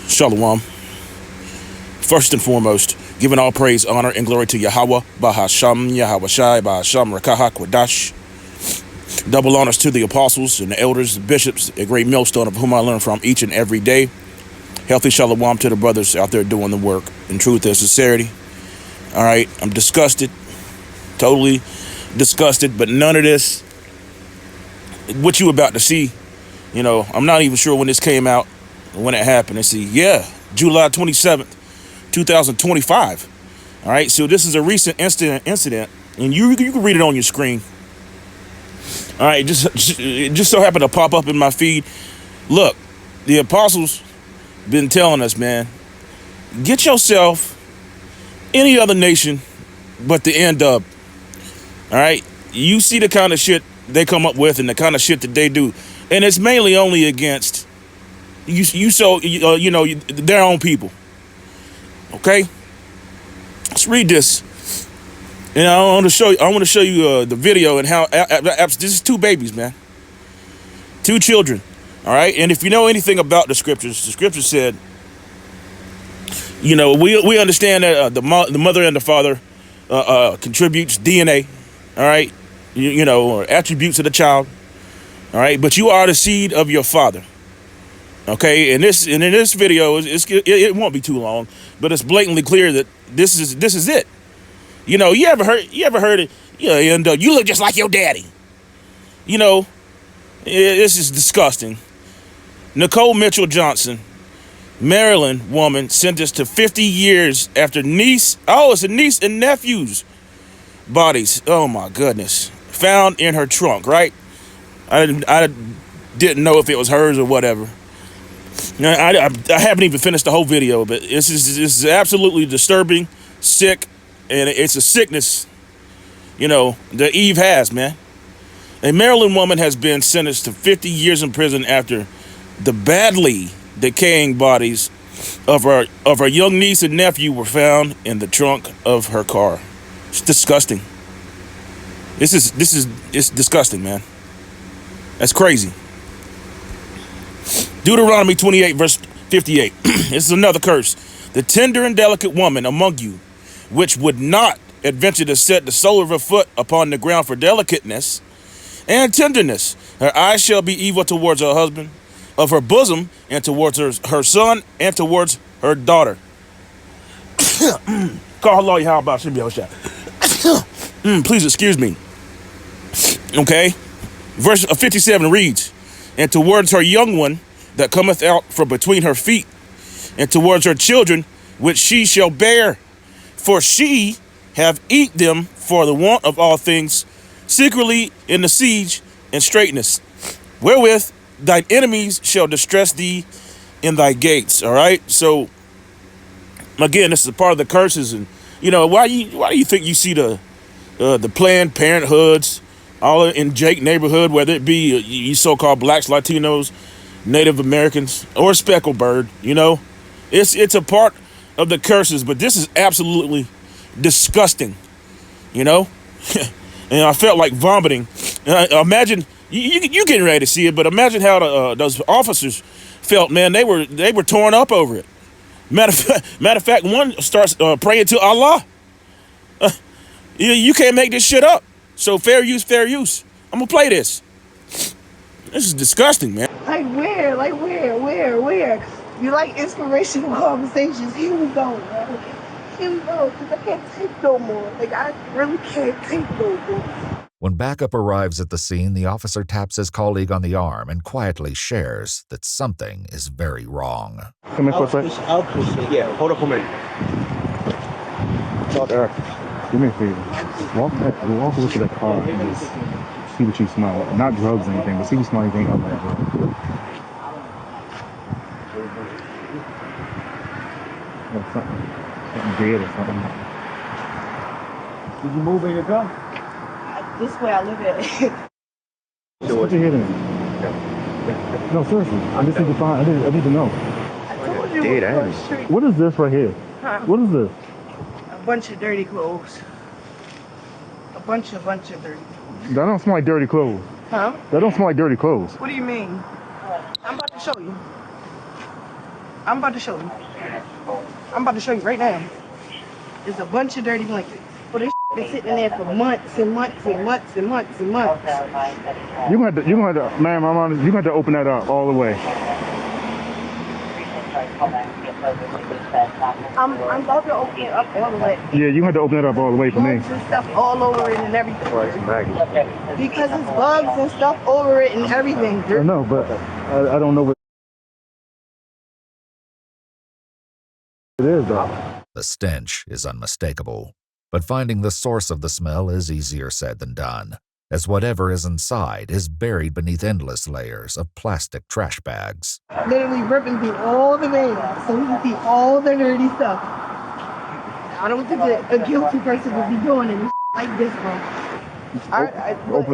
Shalom. First and foremost, giving all praise, honor, and glory to Yahweh, Bahasham, Yahweh Shai, Bahasham, Rakaha, Kwadash. Double honors to the apostles and the elders, the bishops, a great millstone of whom I learn from each and every day. Healthy shalom to the brothers out there doing the work in truth and sincerity. All right, I'm disgusted, totally disgusted, but none of this, what you about to see, I'm not even sure when this came out, when it happened. Let's see, July 27th, 2025. All right, so this is a recent incident, and you can read it on your screen. All right, it just so happened to pop up in my feed. Look, the apostles been telling us, man, get yourself any other nation but the end up. All right, you see the kind of shit they come up with and the kind of shit that they do, and it's mainly only against their own people. Okay, let's read this. And I want to show you the video and how this is two babies, man, two children. All right, and if you know anything about the scriptures said, we understand that the mother and the father contributes DNA. All right, or attributes of the child. All right, but you are the seed of your father. Okay, and in this video, it won't be too long, but it's blatantly clear that this is it. You ever heard it? And you look just like your daddy. This is disgusting. Nicole Mitchell Johnson, Maryland woman, sentenced to 50 years after it's a niece and nephew's bodies. Oh my goodness, found in her trunk. Right, I didn't know if it was hers or whatever. I haven't even finished the whole video, but this is absolutely disturbing, sick, and it's a sickness, that Eve has, man. A Maryland woman has been sentenced to 50 years in prison after the badly decaying bodies of her young niece and nephew were found in the trunk of her car. It's disgusting. It's disgusting, man. That's crazy. Deuteronomy 28, verse 58. This is another curse. The tender and delicate woman among you, which would not adventure to set the sole of her foot upon the ground for delicateness and tenderness, her eyes shall be evil towards her husband, of her bosom, and towards her son, and towards her daughter. How about please excuse me. Okay. Verse 57 reads, and towards her young one that cometh out from between her feet, and towards her children which she shall bear, for she have eat them for the want of all things, secretly in the siege and straitness, wherewith thine enemies shall distress thee in thy gates. All right. So again, this is a part of the curses, and why do you think you see the Planned Parenthoods all in Jake neighborhood, whether it be you so-called blacks, Latinos, Native Americans, or speckled bird? It's a part of the curses, but this is absolutely disgusting. And I felt like vomiting. Imagine you getting ready to see it, but imagine how those officers felt, man. They were torn up over it. Matter of fact, one starts praying to Allah. You can't make this shit up. So fair use, fair use. I'm gonna play this. This is disgusting, man. Like where? You like inspirational conversations? Here we go, bro. Here we go, because I can't take no more. I really can't take no more. When backup arrives at the scene, the officer taps his colleague on the arm and quietly shares that something is very wrong. Come in for a second. I'll push it. Yeah, hold up a minute. Eric, do me a favor. Walk over to the car and just see what you smell. Not drugs or anything, but see if you smell anything other than drugs. Something dead or something. Did you move in your car? This way I live at. Put your head in. No, seriously. I just need to find. I need to know. I told you. Dead, what is this right here? Huh? What is this? A bunch of dirty clothes. A bunch of dirty clothes. That don't smell like dirty clothes. Huh? That don't smell like dirty clothes. What do you mean? I'm about to show you. I'm about to show you. I'm about to show you right now. There's a bunch of dirty blankets. But this been sitting there for months and months and months and months and months. You gonna have to, ma'am, I'm honest, you gonna have to open that up all the way. I'm about to open it up all the way. Yeah, you gonna have to open it up all the way for me. Bugs and stuff all over it and everything. Because it's bugs and stuff over it and everything. I know, but I don't know what it is though. The stench is unmistakable, but finding the source of the smell is easier said than done, as whatever is inside is buried beneath endless layers of plastic trash bags. Literally ripping through all the bags so we can see all the dirty stuff. I don't think a guilty person would be doing it like this, bro.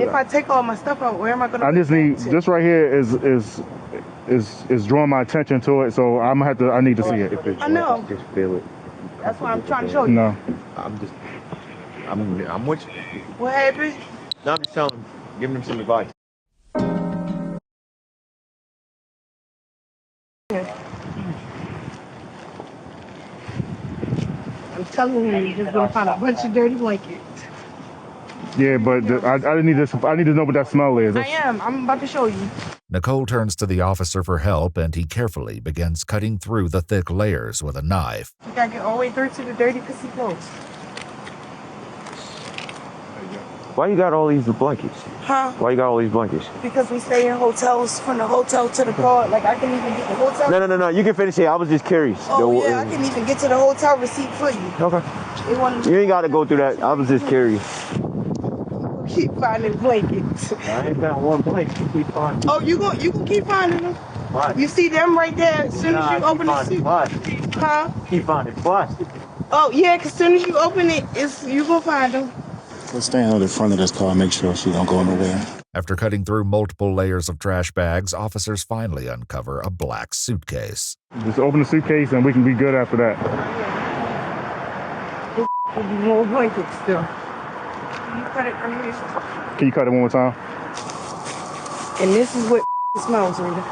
If I take all my stuff out, where am I gonna? I just need this right here is drawing my attention to it, so I need to see it. I know. Just feel it. That's why I'm trying to show you. No. I'm with you. What happened? No, I'm just telling him, giving him some advice. I'm telling you, you're just gonna find a bunch of dirty blankets. Yeah, but I need this. I need to know what that smell is. I am. I'm about to show you. Nicole turns to the officer for help, and he carefully begins cutting through the thick layers with a knife. You gotta get all the way through to the dirty pissy clothes. Why you got all these blankets? Huh? Why you got all these blankets? Because we stay in hotels, from the hotel to the car. Like, I can even get the hotel. No. You can finish it. I was just curious. Oh, yeah, I can even get to the hotel receipt for you. Okay. You You ain't got to go through that. I was just curious. keep finding blankets. I ain't got one blanket. Keep finding. Oh, you can keep finding them. What? You see them right there as soon as you open the suit. Plastic. Huh? Keep finding plastic. Oh, yeah, because as soon as you open it, you gonna find them. Let's stand on the front of this car and make sure she don't go nowhere. After cutting through multiple layers of trash bags, officers finally uncover a black suitcase. Just open the suitcase and we can be good after that. There'll be more blankets still. Can you cut it from here? Can you cut it one more time? And this is what smells, Rita.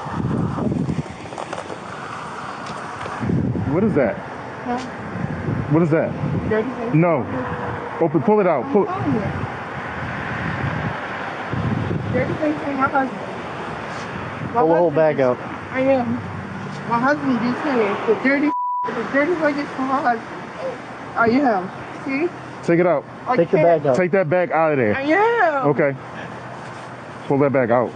What is that? Huh? What is that? Dirty thing? No. Pull it out. Pull it. Dirty thing from my husband. Pull the whole bag out. I am. My husband just said the dirty blankets from my husband. I am. See? Take it out. Take the bag out. Take that bag out of there. I am. Okay. Pull that bag out.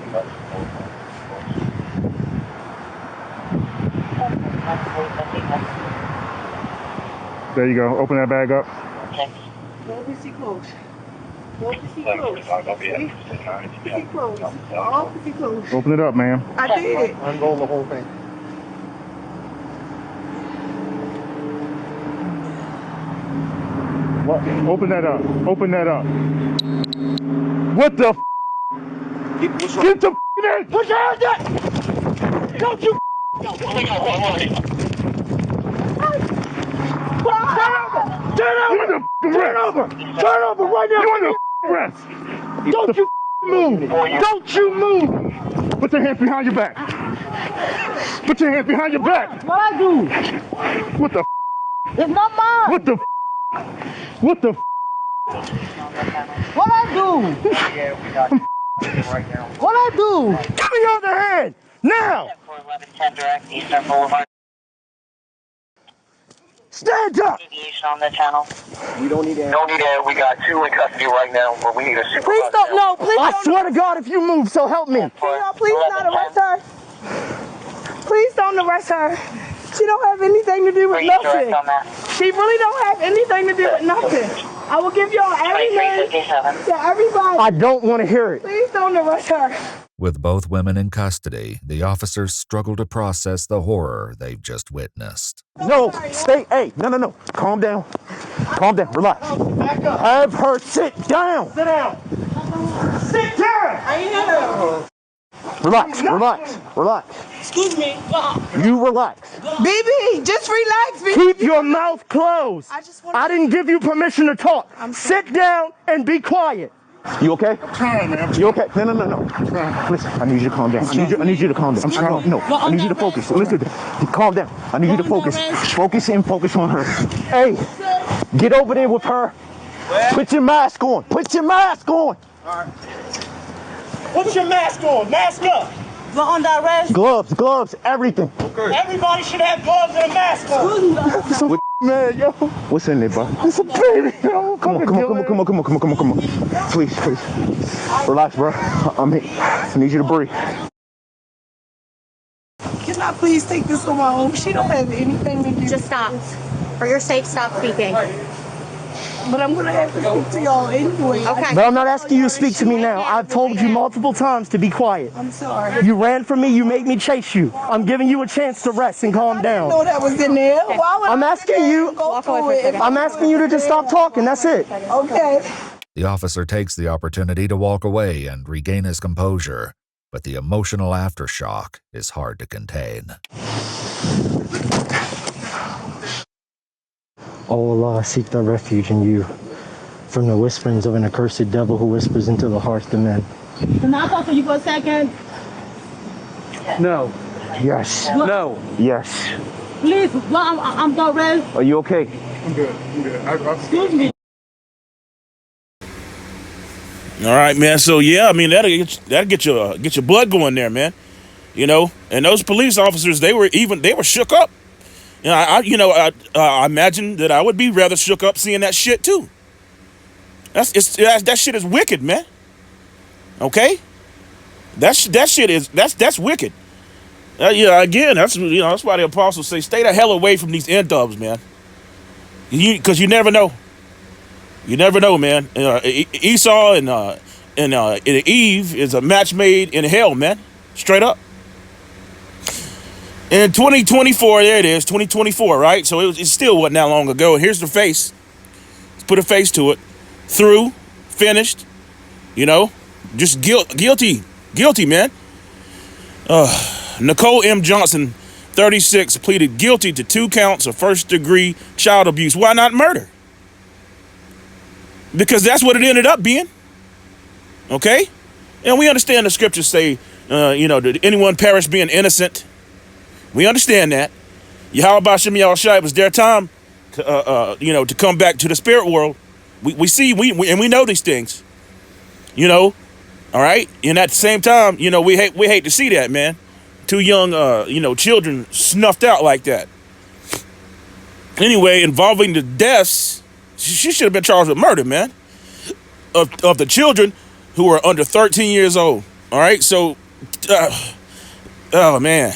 There you go. Open that bag up. Go see clothes. Go see clothes. See clothes. All see clothes. Open it up, ma'am. I did. Unroll the whole thing. What? Open that up. Open that up. What the f? Get the f in! Put your hands up! Don't you Turn over right now! You're under arrest! Don't you move! Don't you move! Put your hands behind your back! Put your hands behind your back! What I do? What the f? It's not mine. What the f? What the f? What I do? What I do? Give me your other hand! Now! 1110 direct Eastern Boulevard. Stand up! Deviation on the channel. We don't need Don't need air. We got 2 in custody right now, but we need a supervisor. Please don't. No, please I don't. swear to God, if you move, so help me. Please not arrest her. Please don't arrest her. She don't have anything to do with Pretty nothing. direct on that. She really don't have anything to do with nothing. I will give y'all every name 2357. to everybody. I don't want to hear it. Please don't arrest her. With both women in custody, the officers struggle to process the horror they've just witnessed. No, stay. Hey, no. Calm down. Calm down. Relax. Have her sit down. Sit down. Sit down. I am. Relax. Excuse me. You relax. BB, just relax, BB. Keep your mouth closed. I just want I didn't give you permission to talk. Sit down and be quiet. You okay? I'm trying, man. You okay? No. Listen, I need you to calm down. I need you to calm down. I'm trying. No, I need you to focus. Listen, calm down. I need you to focus. Focus on her. Hey, get over there with her. Put your mask on. Put your mask on. Put your mask on. Mask up. We're under arrest. Gloves, everything. Everybody should have gloves and a mask on. Man, yo. What's in there, bro? It's a baby, yo. Come on. Please. Relax, bro. I need you to breathe. Can I please take this on my own? She don't have anything to do. Just stop. For your sake, stop speaking. But I'm gonna have to speak to y'all anyway. Okay. But I'm not asking you to speak to me now. I've told you multiple times to be quiet. I'm sorry. You ran from me. You made me chase you. I'm giving you a chance to rest and calm I down. didn't know that was in there. Why would I'm I asking you. go through it? I'm asking you to just stop talking. That's it. Okay. The officer takes the opportunity to walk away and regain his composure, but the emotional aftershock is hard to contain. O Allah, I seek thy refuge in you from the whisperings of an accursed devil who whispers into the hearts of men. Can I talk to you for a second? No. Yes. No. Yes. Please, I'm not ready. Are you okay? I'm good. Excuse me. All right, man. So yeah, I mean that'll get your blood going there, man. You know, and those police officers, they were shook up. You know, I imagine that I would be rather shook up seeing that shit too. That shit is wicked, man. Okay, that's wicked. Yeah, again, that's why the apostles say stay the hell away from these N-dubs, man. Because you never know. You never know, man. Esau and Eve is a match made in hell, man. Straight up. In 2024, there it is, 2024, right? So it still wasn't that long ago. And here's the face. Let's put a face to it. Through, finished, you know, just guilty, man. Nicole M. Johnson, 36, pleaded guilty to 2 counts of first-degree child abuse. Why not murder? Because that's what it ended up being. Okay? And we understand the scriptures say, did anyone perish being innocent? We understand that. Yahweh B'Shem Yahushua, it was their time to come back to the spirit world. We see, we know these things. You know, all right? And at the same time, you know, we hate to see that, man. 2 young, children snuffed out like that. Anyway, involving the deaths, she should have been charged with murder, man. Of the children who are under 13 years old. All right? So, oh, man.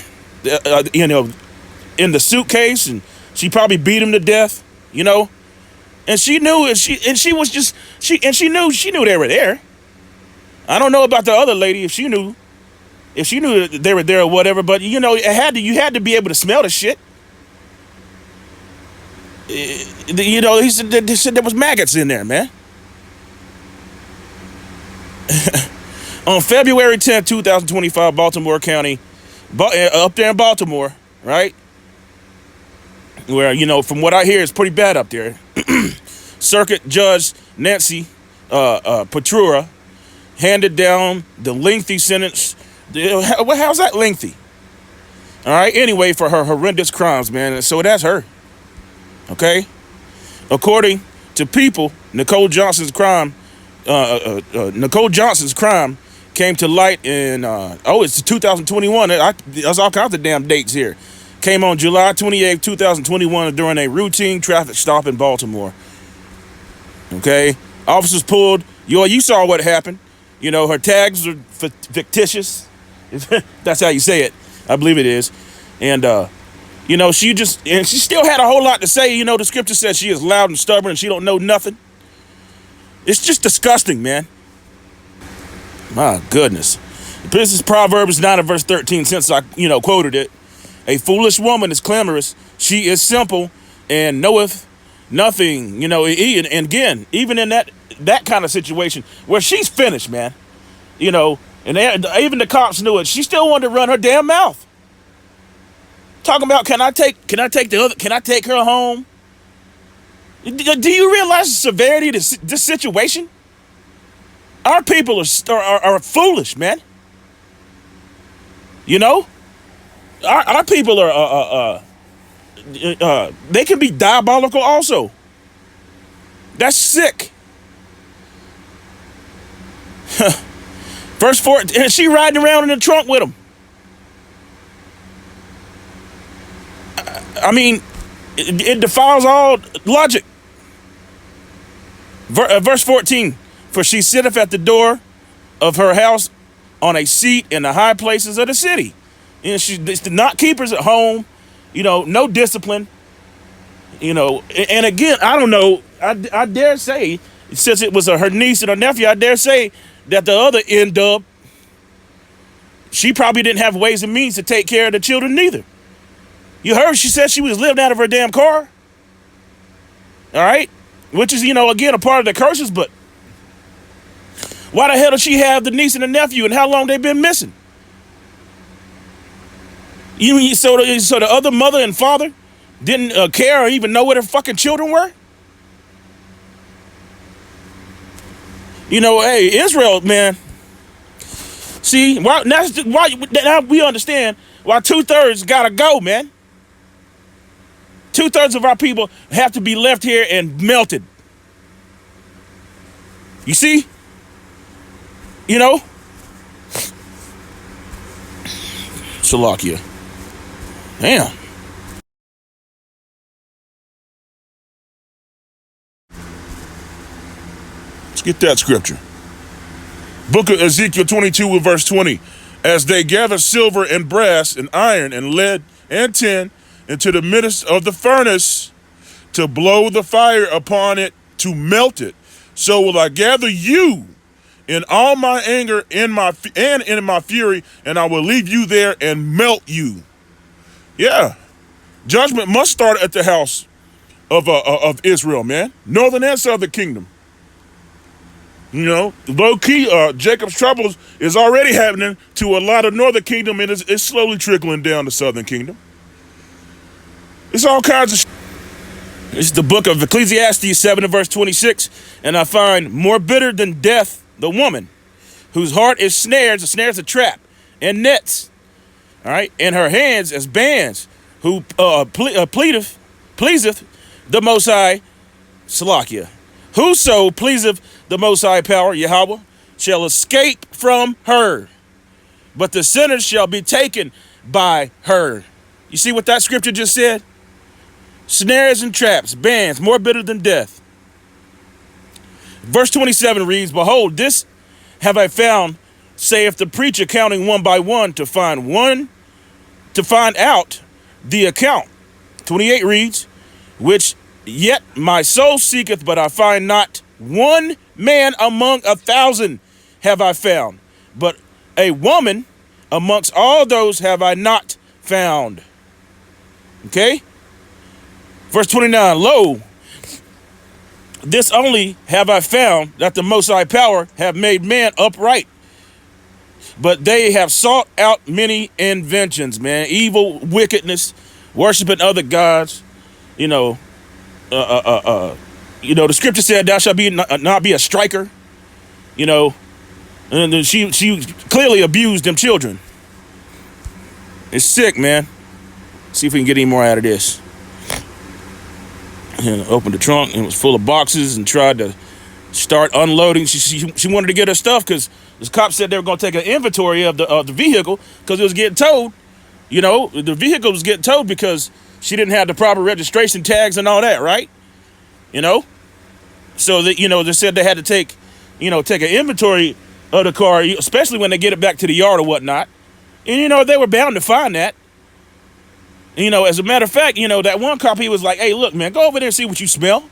In the suitcase, and she probably beat him to death, you know? And she knew it. She knew they were there. I don't know about the other lady if she knew that they were there or whatever, but you know, you had to be able to smell the shit. You know, they said there was maggots in there, man. On February 10th, 2025, Baltimore County, up there in Baltimore, right? Where, you know, from what I hear, it's pretty bad up there. Circuit Judge Nancy Petrura handed down the lengthy sentence. How's that lengthy? All right. Anyway, for her horrendous crimes, man. So that's her. Okay. According to People, Nicole Johnson's crime came to light in it's 2021. There's all kinds of damn dates here. Came on July 28, 2021 during a routine traffic stop in Baltimore. Okay? Officers pulled, you saw what happened. You know, her tags are fictitious. That's how you say it. I believe it is. And, you know, she still had a whole lot to say. You know, the scripture says she is loud and stubborn and she don't know nothing. It's just disgusting, man. My goodness. This is Proverbs 9 and verse 13, since I, quoted it. A foolish woman is clamorous. She is simple and knoweth nothing. You know, and again, even in that kind of situation where she's finished, man. You know, and even the cops knew it. She still wanted to run her damn mouth. Talking about, can I take her home? Do you realize the severity of this situation? Our people are foolish, man. You know, our people are they can be diabolical also. That's sick. Verse 4, and she riding around in the trunk with him. I mean, it defiles all logic. Verse 14, for she sitteth at the door of her house on a seat in the high places of the city. And she's not keepers at home, you know, no discipline, you know. And again, I don't know, I dare say, since it was her niece and her nephew, I dare say that the other N-dub, she probably didn't have ways and means to take care of the children neither. You heard she said she was living out of her damn car. All right? Which is, you know, again, a part of the curses, but why the hell does she have the niece and the nephew, and how long they been missing? So the other mother and father didn't care or even know where their fucking children were? You know, hey, Israel, man. See, now we understand why 2/3 gotta go, man. 2/3 of our people have to be left here and melted. You see? You know? Salakia. Damn. Let's get that scripture. Book of Ezekiel 22 with verse 20. As they gather silver and brass and iron and lead and tin into the midst of the furnace to blow the fire upon it to melt it, so will I gather you in all my anger in my fury, and I will leave you there and melt you. Yeah, judgment must start at the house of Israel, man, northern and southern kingdom. You know, low key, Jacob's troubles is already happening to a lot of northern kingdom, and it's slowly trickling down to southern kingdom. It's all kinds of. It's the book of Ecclesiastes 7 and verse 26, and I find more bitter than death the woman, whose heart is snares. A snare is a trap, and nets. All right, and her hands as bands, who pleaseth the Most High, Salakia. Whoso pleaseth the Most High Power, Yahweh, shall escape from her, but the sinners shall be taken by her. You see what that scripture just said? Snares and traps, bands, more bitter than death. Verse 27 reads, behold, this have I found, saith the preacher, counting one by one to find out the account. 28 reads, which yet my soul seeketh, but I find not. One man among 1,000 have I found, but a woman amongst all those have I not found. Okay? Verse 29, lo, this only have I found, that the Most High Power have made man upright, but they have sought out many inventions, man, evil, wickedness, worshiping other gods, you know, the scripture said, thou shalt not be a striker, you know, and she clearly abused them children. It's sick, man. See if we can get any more out of this. And opened the trunk, and it was full of boxes, and tried to start unloading. She wanted to get her stuff because the cops said they were going to take an inventory of the vehicle because it was getting towed. You know, the vehicle was getting towed because she didn't have the proper registration tags and all that, right? You know, so that, you know, they said they had to take an inventory of the car, especially when they get it back to the yard or whatnot. And, you know, they were bound to find that. You know, as a matter of fact, you know, that one cop, he was like, hey, look, man, go over there and see what you smell.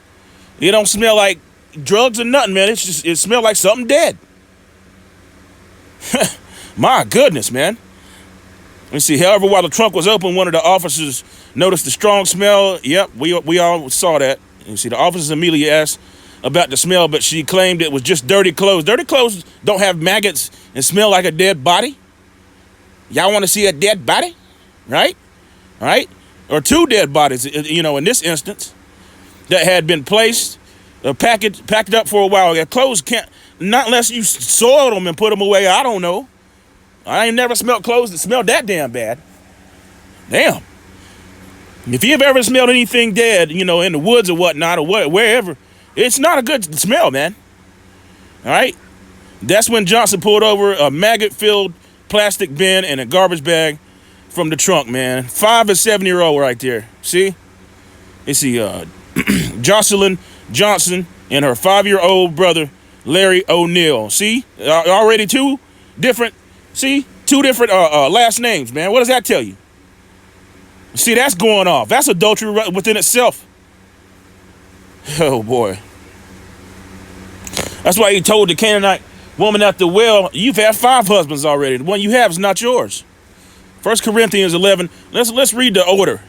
It don't smell like drugs or nothing, man. It smells like something dead. My goodness, man. Let me see. However, while the trunk was open, one of the officers noticed the strong smell. Yep, we all saw that. You see, the officers immediately asked about the smell, but she claimed it was just dirty clothes. Dirty clothes don't have maggots and smell like a dead body. Y'all want to see a dead body? Right? Right? Or two dead bodies, you know, in this instance, that had been placed, packed up for a while. Their clothes Not unless you soiled them and put them away. I don't know. I ain't never smelled clothes that smelled that damn bad. Damn. If you've ever smelled anything dead, you know, in the woods or whatnot, or wherever, it's not a good smell, man. All right? That's when Johnson pulled over a maggot-filled plastic bin and a garbage bag from the trunk, man. 5 and 7-year-old right there. See? You see, Jocelyn Johnson and her 5-year-old brother, Larry O'Neill. See? Already two different last names, man. What does that tell you? See, that's going off. That's adultery within itself. Oh, boy. That's why he told the Canaanite woman at the well, you've had 5 husbands already. The one you have is not yours. 1 Corinthians 11. Let's read the order.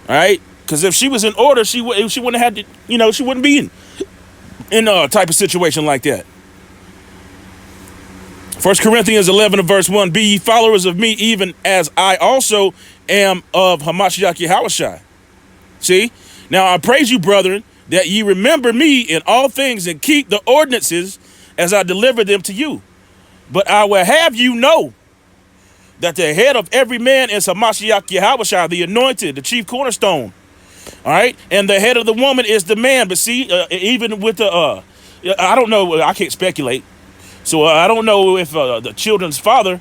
All right? Because if she was in order, she wouldn't have had to, you know, she wouldn't be in a type of situation like that. 1 Corinthians 11 verse 1, be ye followers of me, even as I also am of Hamashiach Yahushua. See? Now I praise you, brethren, that ye remember me in all things and keep the ordinances as I deliver them to you. But I will have you know that the head of every man is Hamashiach Yahushua, the anointed, the chief cornerstone. All right? And the head of the woman is the man. But see, even with the, I don't know, I can't speculate. So I don't know if the children's father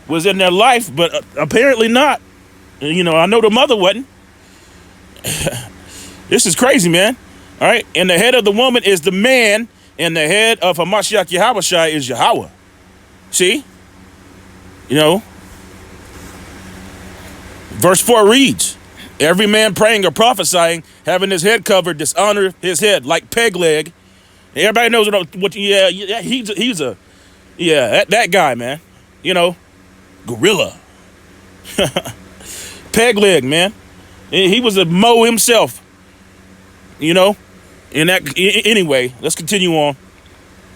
was in their life, but apparently not. You know, I know the mother wasn't. This is crazy, man. All right. And the head of the woman is the man, and the head of Hamashiach Yahushua is Yahweh. See? You know? Verse 4 reads, every man praying or prophesying, having his head covered, dishonor his head, like peg leg. Everybody knows what he's that guy, man. You know, gorilla. Peg leg, man. He was a Mo himself. You know, anyway, let's continue on.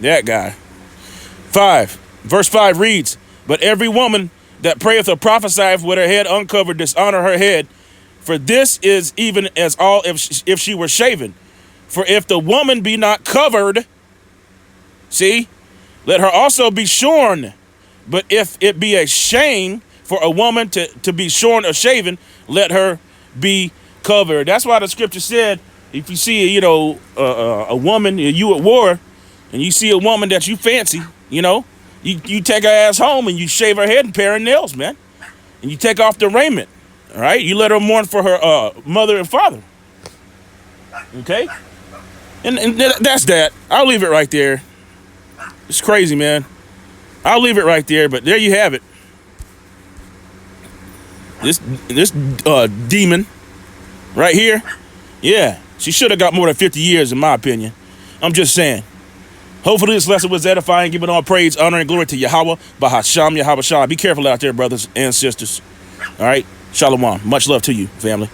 That guy. 5, verse 5 reads, but every woman that prayeth or prophesieth with her head uncovered dishonor her head, for this is even as all if she were shaven. For if the woman be not covered, see, let her also be shorn. But if it be a shame for a woman to be shorn or shaven, let her be covered. That's why the scripture said, if you see, you know, a woman, you at war, and you see a woman that you fancy, you know, you take her ass home and you shave her head and pare her nails, man. And you take off the raiment, all right? You let her mourn for her mother and father, okay? And that's that. I'll leave it right there. It's crazy, man. I'll leave it right there, but there you have it. This demon right here, yeah, she should have got more than 50 years, in my opinion. I'm just saying. Hopefully this lesson was edifying, giving all praise, honor, and glory to Yahweh, Bahasham, Yahweh Shah. Be careful out there, brothers and sisters. All right? Shalom. Much love to you, family.